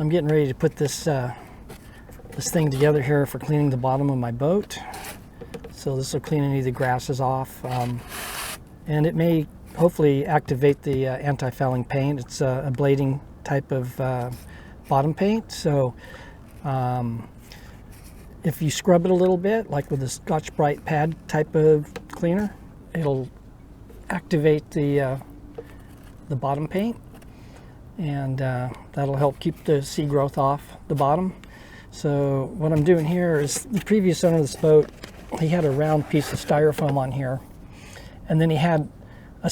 I'm getting ready to put this this thing together here for cleaning the bottom of my boat. So this will clean any of the grasses off, and it may hopefully activate the anti-fouling paint. It's a blading type of bottom paint, so if you scrub it a little bit, like with a Scotch-Brite pad type of cleaner, it'll activate the bottom paint, and that'll help keep the sea growth off the bottom. So what I'm doing here is, the previous owner of this boat, he had a round piece of styrofoam on here, and then he had a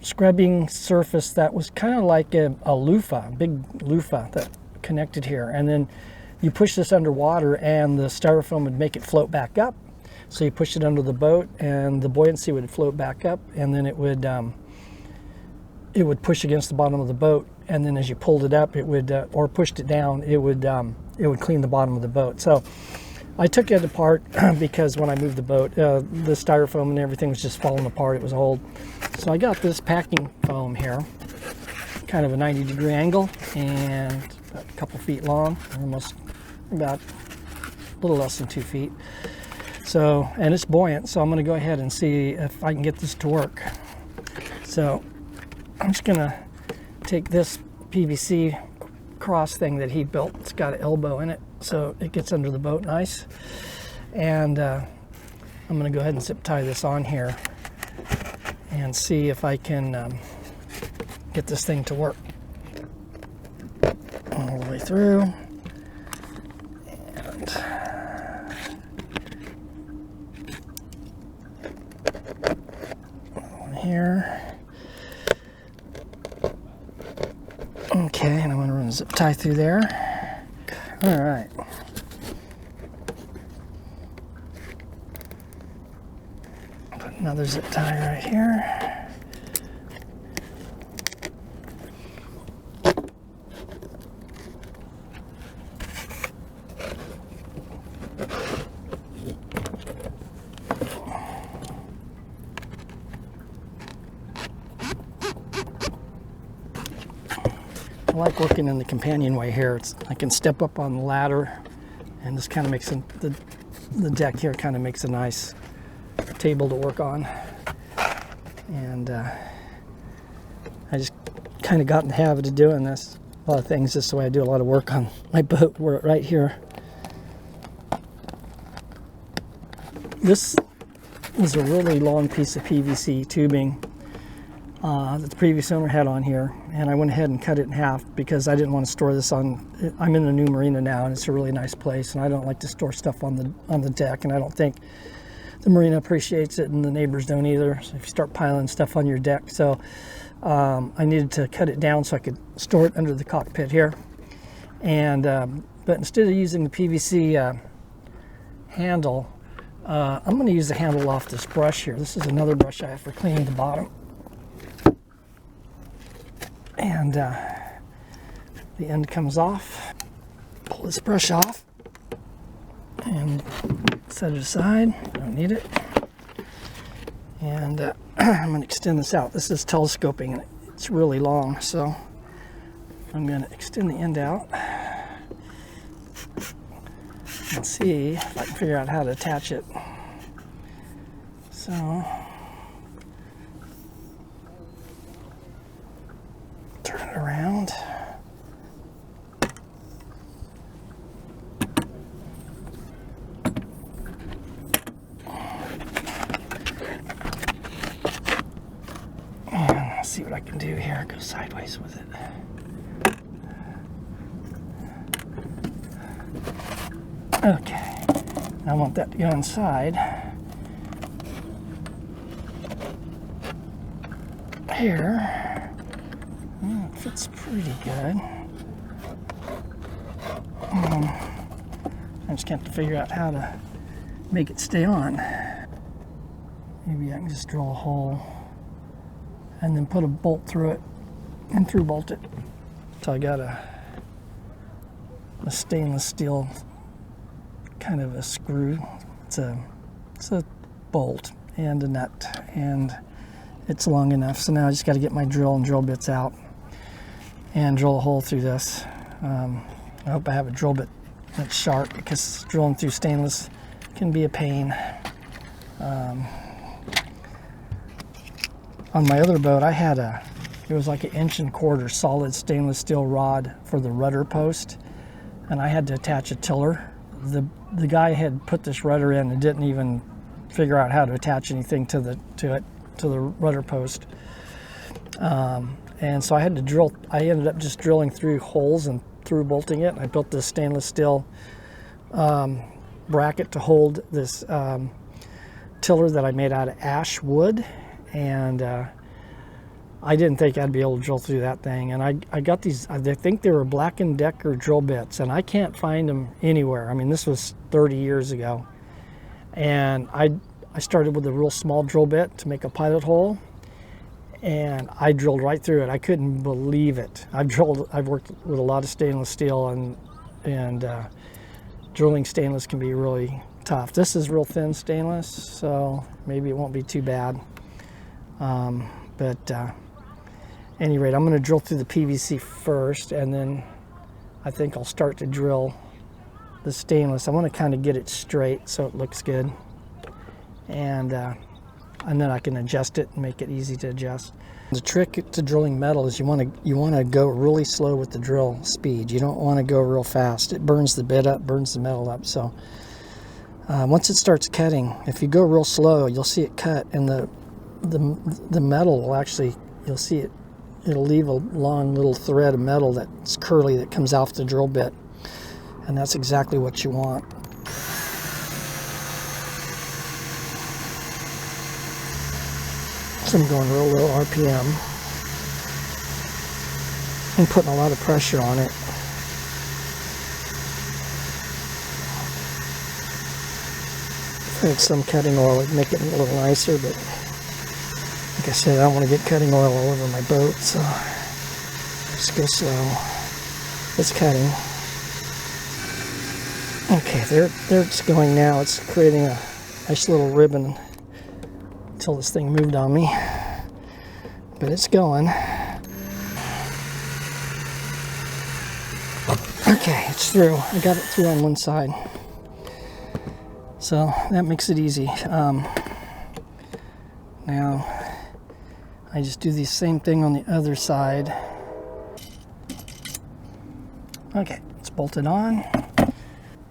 scrubbing surface that was kind of like a loofah, a big loofah that connected here, and then you push this underwater and the styrofoam would make it float back up. So you push it under the boat and the buoyancy would float back up, and then it would push against the bottom of the boat, and then as you pulled it up, it would or pushed it down, it would clean the bottom of the boat. So I took it apart because when I moved the boat, the styrofoam and everything was just falling apart. It was old. So I got this packing foam here, kind of a 90-degree angle, and a couple feet long, almost about a little less than 2 feet. So, and it's buoyant, so I'm going to go ahead and see if I can get this to work. So I'm just going to take this PVC cross thing that he built. It's got an elbow in it, so it gets under the boat nice. And I'm going to go ahead and zip tie this on here and see if I can get this thing to work all the way through. And one here. Okay, and I'm going to run a zip tie through there. All right. Put another zip tie right here. I like working in the companionway here. I can step up on the ladder, and this kind of makes the deck here kind of makes a nice table to work on. And I just kind of got in the habit of doing this. A lot of things, this is the way I do a lot of work on my boat, right here. This was a really long piece of PVC tubing that the previous owner had on here, and I went ahead and cut it in half because I didn't want to store this on. I'm in a new marina now, and it's a really nice place, and I don't like to store stuff on the deck, and I don't think the marina appreciates it, and the neighbors don't either. So if you start piling stuff on your deck, so I needed to cut it down so I could store it under the cockpit here. And but instead of using the PVC handle, I'm going to use the handle off this brush here. This is another brush I have for cleaning the bottom. And the end comes off. Pull this brush off and set it aside. Don't need it. And I'm going to extend this out. This is telescoping, and it's really long, so I'm going to extend the end out and see if I can figure out how to attach it. So turn it around. And let's see what I can do here. Go sideways with it. Okay. I want that to go inside. Here. It fits pretty good. I just have to figure out how to make it stay on. Maybe I can just drill a hole and then put a bolt through it and through bolt it. So I got a stainless steel kind of a screw. It's a bolt and a nut, and it's long enough. So now I just got to get my drill and drill bits out and drill a hole through this. I hope I have a drill bit that's sharp, because drilling through stainless can be a pain. On my other boat, I had it was like 1.25 inch solid stainless steel rod for the rudder post, and I had to attach a tiller. The guy had put this rudder in and didn't even figure out how to attach anything to the rudder post. And so I had to drill. I ended up just drilling through holes and through bolting it. I built this stainless steel bracket to hold this tiller that I made out of ash wood, and I didn't think I'd be able to drill through that thing. And I got these, I think they were Black & Decker drill bits, and I can't find them anywhere. I mean, this was 30 years ago. And I started with a real small drill bit to make a pilot hole, and I drilled right through it. I couldn't believe it. I've worked with a lot of stainless steel, and drilling stainless can be really tough. This is real thin stainless, so maybe it won't be too bad. But at any rate, I'm going to drill through the PVC first, and then I think I'll start to drill the stainless. I want to kind of get it straight so it looks good, and then I can adjust it and make it easy to adjust. The trick to drilling metal is you want to go really slow with the drill speed. You don't want to go real fast. It burns the bit up, burns the metal up. So once it starts cutting, if you go real slow, you'll see it cut, and the metal will actually, you'll see it. It'll leave a long little thread of metal that's curly that comes off the drill bit, and that's exactly what you want. So I'm going real low RPM and putting a lot of pressure on it. If I had some cutting oil, it'd make it a little nicer, but like I said, I don't want to get cutting oil all over my boat, so just go slow. It's cutting. Okay, there it's going now. It's creating a nice little ribbon until this thing moved on me, but it's going. Okay, it's through. I got it through on one side, so that makes it easy. Now I just do the same thing on the other side. Okay, it's bolted on,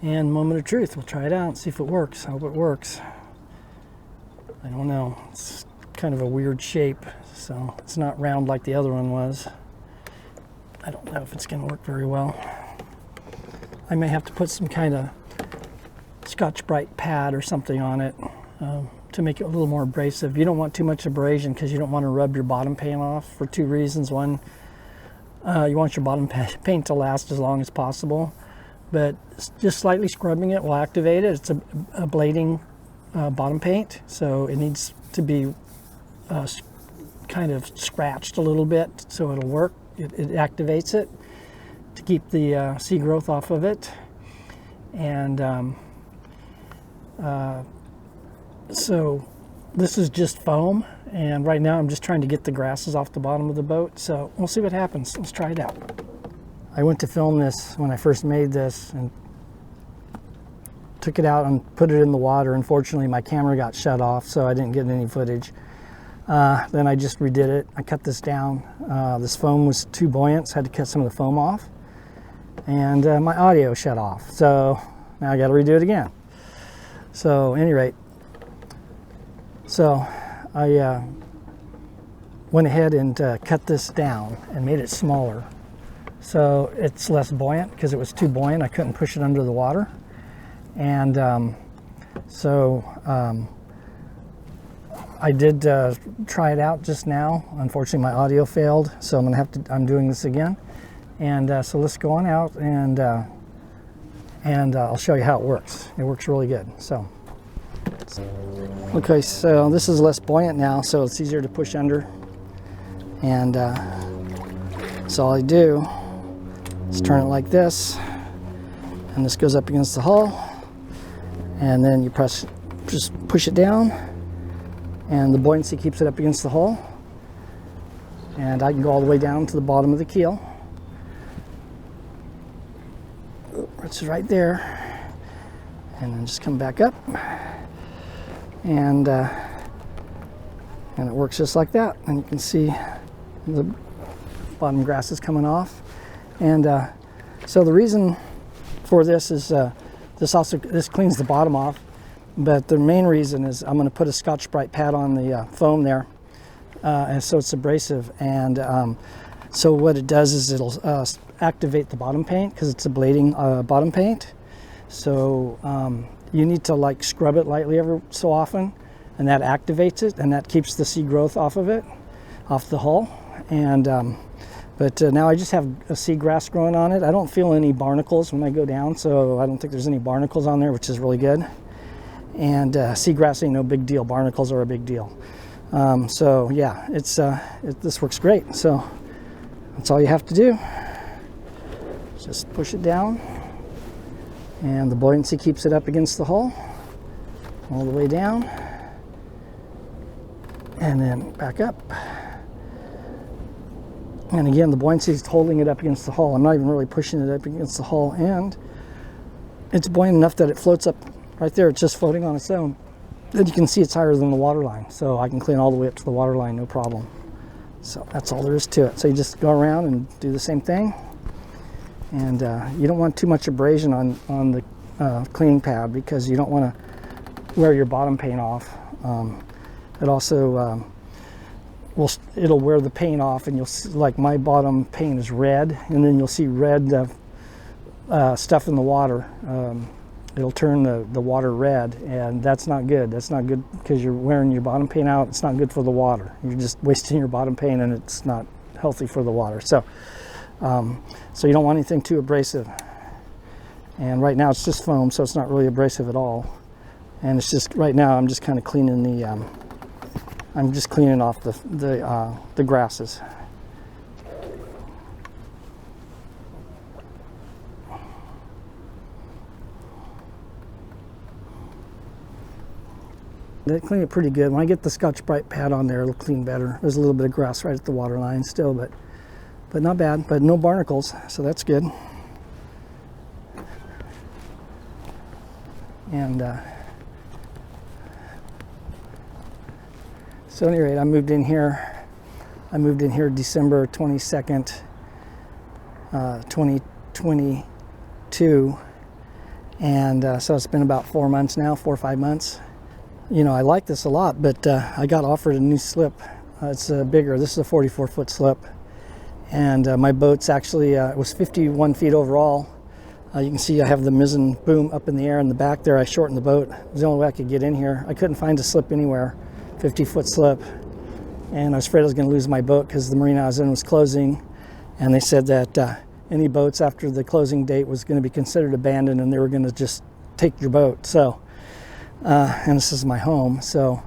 and moment of truth. We'll try it out and see if it works. I hope it works. I don't know, it's kind of a weird shape, so it's not round like the other one was. I don't know if it's going to work very well. I may have to put some kind of Scotch-Brite pad or something on it to make it a little more abrasive. You don't want too much abrasion because you don't want to rub your bottom paint off for two reasons. One, you want your bottom paint to last as long as possible, but just slightly scrubbing it will activate it. It's a blading bottom paint, so it needs to be kind of scratched a little bit so it'll work. It activates it to keep the sea growth off of it, and so this is just foam, and right now I'm just trying to get the grasses off the bottom of the boat, so we'll see what happens. Let's try it out. I went to film this when I first made this and took it out and put it in the water. Unfortunately, my camera got shut off, so I didn't get any footage. Then I just redid it. I cut this down. This foam was too buoyant, so I had to cut some of the foam off. And my audio shut off, so now I got to redo it again. So, at any rate, so I went ahead and cut this down and made it smaller. So it's less buoyant because it was too buoyant. I couldn't push it under the water. And I did try it out just now. Unfortunately, my audio failed, so I'm doing this again. And so let's go on out, and I'll show you how it works. It works really good. So, okay, so this is less buoyant now, so it's easier to push under. And so all I do is turn it like this, and this goes up against the hull. And then you just push it down, and the buoyancy keeps it up against the hull. And I can go all the way down to the bottom of the keel. which is right there, and then just come back up, and it works just like that. And you can see the bottom grass is coming off. And so the reason for this is this cleans the bottom off, but the main reason is I'm going to put a Scotch-Brite pad on the foam there, and so it's abrasive. And so what it does is it'll activate the bottom paint, because it's a blading bottom paint. So you need to like scrub it lightly every so often, and that activates it, and that keeps the seed growth off of it, off the hull. And but now I just have a seagrass growing on it. I don't feel any barnacles when I go down, so I don't think there's any barnacles on there, which is really good. And seagrass ain't no big deal. Barnacles are a big deal. So yeah, this works great. So that's all you have to do. Just push it down, and the buoyancy keeps it up against the hull all the way down, and then back up. And again, the buoyancy is holding it up against the hull. I'm not even really pushing it up against the hull, and it's buoyant enough that it floats up right there. It's just floating on its own. And you can see it's higher than the water line, so I can clean all the way up to the water line, no problem. So that's all there is to it. So you just go around and do the same thing. And you don't want too much abrasion on the cleaning pad, because you don't want to wear your bottom paint off. It also it'll wear the paint off, and you'll see, like my bottom paint is red, and then you'll see red stuff in the water. It'll turn the water red, and that's not good. That's not good, because you're wearing your bottom paint out. It's not good for the water. You're just wasting your bottom paint, and it's not healthy for the water. So so you don't want anything too abrasive. And right now it's just foam, so it's not really abrasive at all. And it's just, right now I'm just kind of cleaning I'm just cleaning off the grasses. They clean it pretty good. When I get the Scotch-Brite pad on there, it'll clean better. There's a little bit of grass right at the water line still, but not bad. But no barnacles, so that's good. And so at any rate, I moved in here December 22nd, 2022. And so it's been about 4 months now, 4 or 5 months. You know, I like this a lot, but I got offered a new slip. It's bigger. This is a 44-foot slip. And my boat's actually, it was 51 feet overall. You can see I have the mizzen boom up in the air in the back there. I shortened the boat. It was the only way I could get in here. I couldn't find a slip anywhere, 50-foot slip. And I was afraid I was going to lose my boat, because the marina I was in was closing. And they said that any boats after the closing date was going to be considered abandoned, and they were going to just take your boat. So, and this is my home. So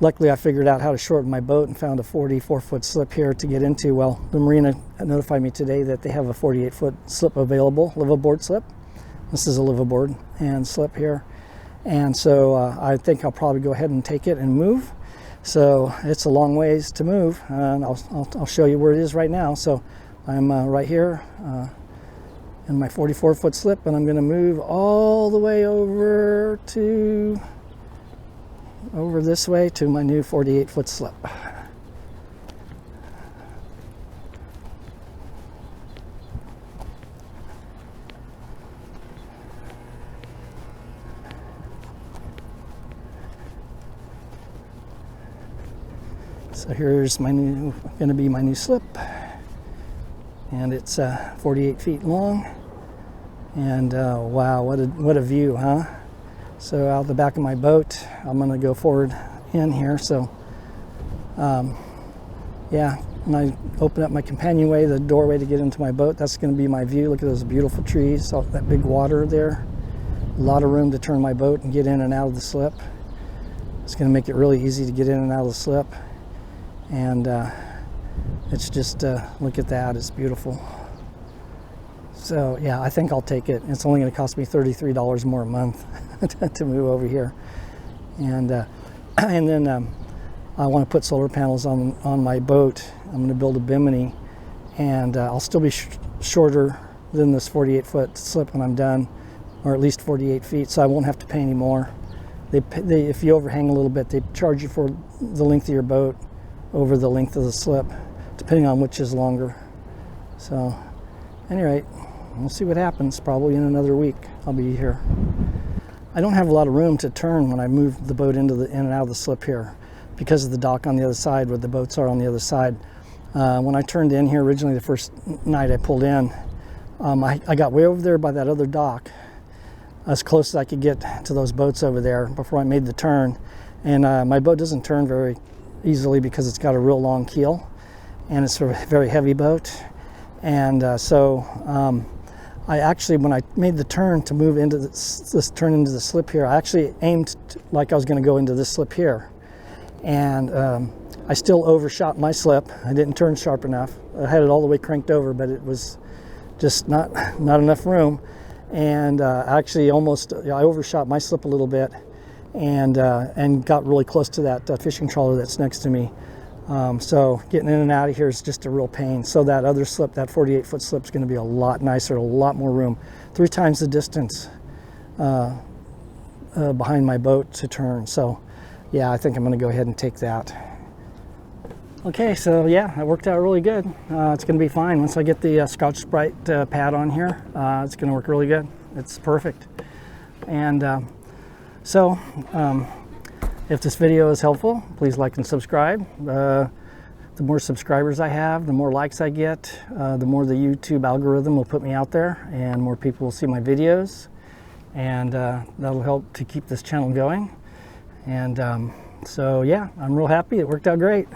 luckily I figured out how to shorten my boat and found a 44-foot slip here to get into. Well, the marina notified me today that they have a 48-foot slip available, liveaboard slip. This is a liveaboard and slip here. And so I think I'll probably go ahead and take it and move. So it's a long ways to move, and I'll show you where it is right now. So I'm right here in my 44-foot slip, and I'm going to move all the way over this way to my new 48-foot slip. So here's going to be my new slip, and it's 48 feet long. And wow, what a view, huh? So out the back of my boat, I'm going to go forward in here. So yeah, when I open up my companionway, the doorway to get into my boat, that's going to be my view. Look at those beautiful trees, all that big water there. A lot of room to turn my boat and get in and out of the slip. It's going to make it really easy to get in and out of the slip. And it's just, look at that, it's beautiful. So yeah, I think I'll take it. It's only going to cost me $33 more a month to move over here. And then I want to put solar panels on my boat. I'm going to build a bimini, and I'll still be shorter than this 48-foot slip when I'm done, or at least 48 feet, so I won't have to pay any more. If you overhang a little bit, they charge you for the length of your boat over the length of the slip, depending on which is longer. So, at any rate, we'll see what happens. Probably in another week, I'll be here. I don't have a lot of room to turn when I move the boat in and out of the slip here, because of the dock on the other side where the boats are on the other side. When I turned in here originally, the first night I pulled in, I got way over there by that other dock, as close as I could get to those boats over there before I made the turn. And my boat doesn't turn very easily because it's got a real long keel and it's a very heavy boat. And so I actually, when I made the turn to move into this turn into the slip here, I actually aimed like I was going to go into this slip here. And I still overshot my slip. I didn't turn sharp enough. I had it all the way cranked over, but it was just not enough room. And actually almost, I overshot my slip a little bit and got really close to that fishing trawler that's next to me. So getting in and out of here is just a real pain. So that other slip, that 48-foot slip, is going to be a lot nicer, a lot more room. 3 times the distance behind my boat to turn. So yeah, I think I'm going to go ahead and take that. Okay, so yeah, it worked out really good. It's going to be fine. Once I get the Scotch-Brite pad on here, it's going to work really good. It's perfect. And if this video is helpful, please like and subscribe. The more subscribers I have, the more likes I get, the more the YouTube algorithm will put me out there and more people will see my videos. And that'll help to keep this channel going. And so yeah, I'm real happy. It worked out great.